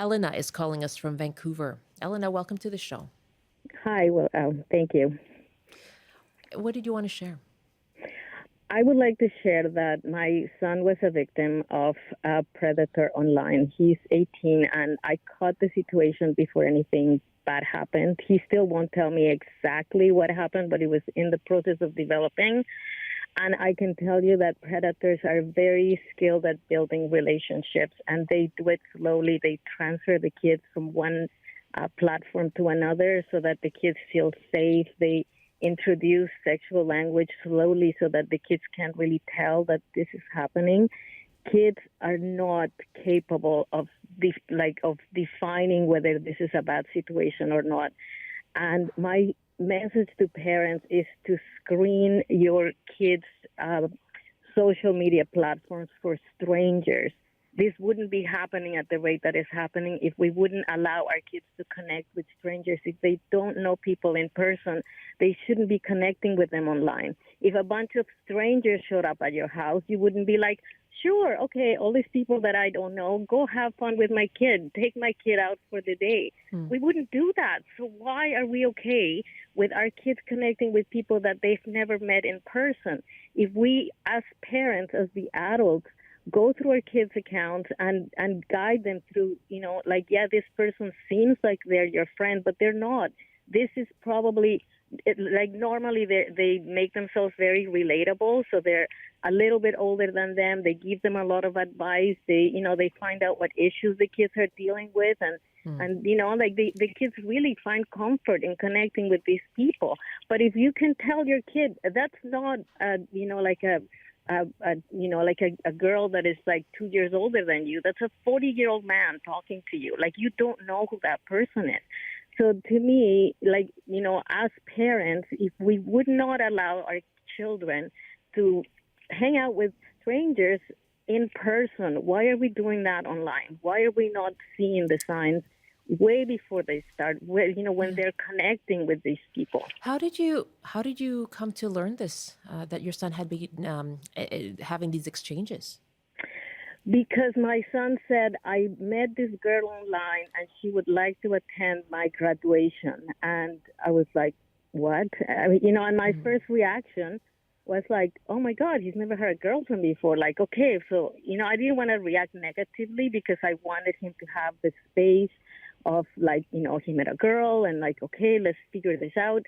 Elena is calling us from Vancouver. Elena, welcome to the show. Hi, well, thank you. What did you want to share? I would like to share that my son was a victim of a predator online. He's 18, and I caught the situation before anything bad happened. He still won't tell me exactly what happened, but it was in the process of developing. And I can tell you that predators are very skilled at building relationships, and they do it slowly. They transfer the kids from one platform to another so that the kids feel safe. They introduce sexual language slowly so that the kids can't really tell that this is happening. Kids are not capable of of defining whether this is a bad situation or not. And my message to parents is to screen your kids' social media platforms for strangers. This wouldn't be happening at the rate that is happening if we wouldn't allow our kids to connect with strangers. If they don't know people in person, they shouldn't be connecting with them online. If a bunch of strangers showed up at your house, you wouldn't be like, sure, okay, all these people that I don't know, go have fun with my kid, take my kid out for the day. We wouldn't do that. So why are we okay with our kids connecting with people that they've never met in person? If we, as parents, as the adults, go through our kids' accounts and guide them through, this person seems like they're your friend, but they're not. This is probably, normally they make themselves very relatable, so they're a little bit older than them. They give them a lot of advice. They find out what issues the kids are dealing with, and the kids really find comfort in connecting with these people. But if you can tell your kid that's not, a girl that is like 2 years older than you, that's a 40-year-old man talking to you. Like, you don't know who that person is. So to me, as parents, if we would not allow our children to hang out with strangers in person, why are we doing that online? Why are we not seeing the signs way before they start, when they're connecting with these people? How did you come to learn this, that your son had been having these exchanges? Because my son said, I met this girl online and she would like to attend my graduation. And I was like, what? And my first reaction was like, oh my God, he's never had a girlfriend before. Like, okay, so, I didn't want to react negatively because I wanted him to have the space of he met a girl and okay, let's figure this out.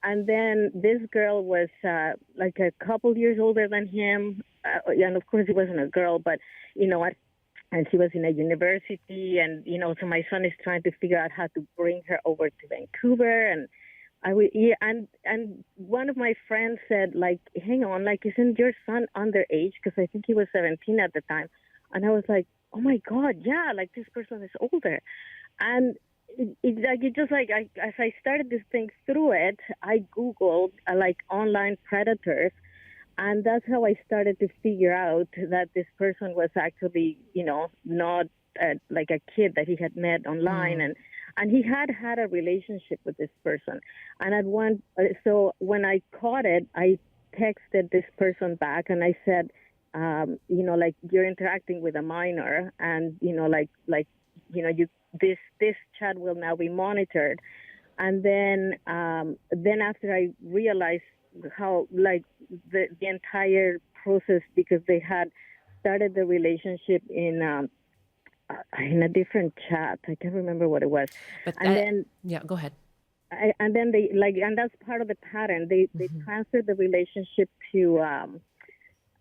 And then this girl was a couple years older than him. And of course it wasn't a girl, but and she was in a university, and so my son is trying to figure out how to bring her over to Vancouver. And and one of my friends said, hang on, isn't your son underage? Because I think he was 17 at the time. And I was like, oh my God, yeah, this person is older. And as I started to think through it, I Googled online predators, and that's how I started to figure out that this person was actually, not a kid that he had met online, and he had a relationship with this person. And so when I caught it, I texted this person back and I said, you're interacting with a minor, and this chat will now be monitored. And then after I realized how the entire process, because they had started the relationship in a different chat. I can't remember what it was. But then go ahead. And then they and that's part of the pattern. They transferred the relationship to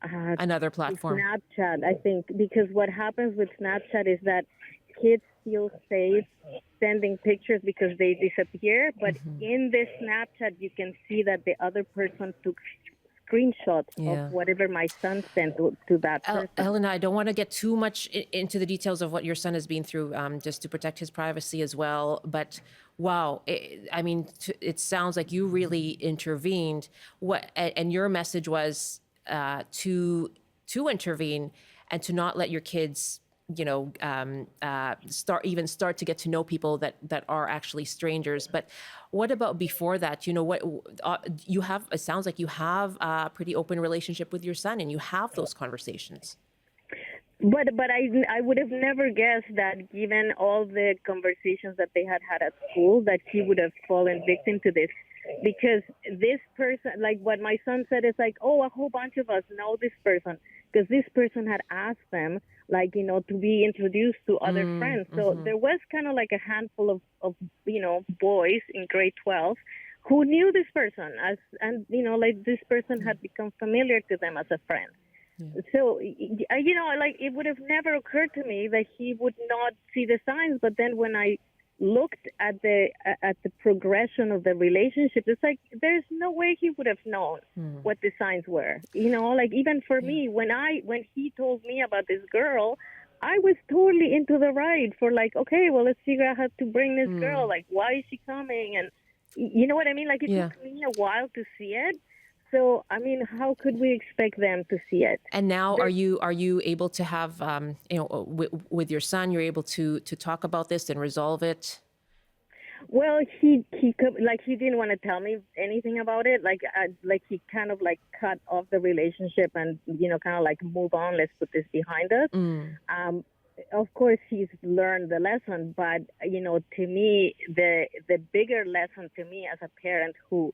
another platform, Snapchat, I think, because what happens with Snapchat is that kids feel safe sending pictures because they disappear. But in this Snapchat, you can see that the other person took screenshots of whatever my son sent to that person. Helena, I don't want to get too much into the details of what your son has been through, just to protect his privacy as well. But wow, it sounds like you really intervened. And your message was to intervene and to not let your kids start to get to know people that are actually strangers. But what about before that? You have, it sounds like you have a pretty open relationship with your son and you have those conversations. But I would have never guessed that, given all the conversations that they had had at school, that he would have fallen victim to this. Because this person, like what my son said, is like, oh, a whole bunch of us know this person because this person had asked them, like, to be introduced to other friends. So there was kind of like a handful of boys in grade 12 who knew this person and like this person had become familiar to them as a friend. So, like it would have never occurred to me that he would not see the signs. But then when I looked at the progression of the relationship, it's like there's no way he would have known what the signs were. Like even for me, when he told me about this girl, I was totally into the ride for like, okay, well, let's figure out how to bring this girl. Like, why is she coming? And you know what I mean? Like it took me a while to see it. So, I mean, how could we expect them to see it? And now, are you able to have, with your son, you're able to talk about this and resolve it? Well, he didn't want to tell me anything about it. Like he kind of like cut off the relationship and kind of like move on. Let's put this behind us. Of course, he's learned the lesson, but to me, the bigger lesson to me as a parent who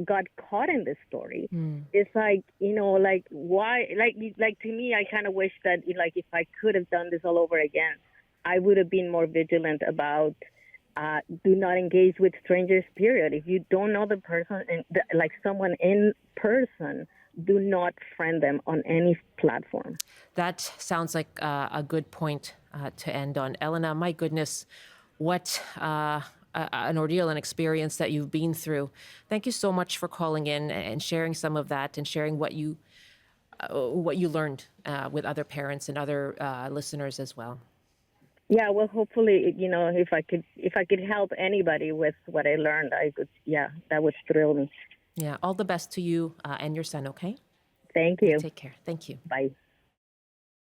got caught in this story. It's like, like why, like to me, I kind of wish that like if I could have done this all over again, I would have been more vigilant about do not engage with strangers, period. If you don't know the person, like someone in person, do not friend them on any platform. That sounds like a good point to end on. Elena, my goodness, what an ordeal and experience that you've been through. Thank you so much for calling in and sharing some of that and sharing what you learned with other parents and other listeners as well. Yeah, well, hopefully, if I could help anybody with what I learned, I could. Yeah, that would thrill me. Yeah, all the best to you and your son. Okay. Thank you. Take care. Thank you. Bye.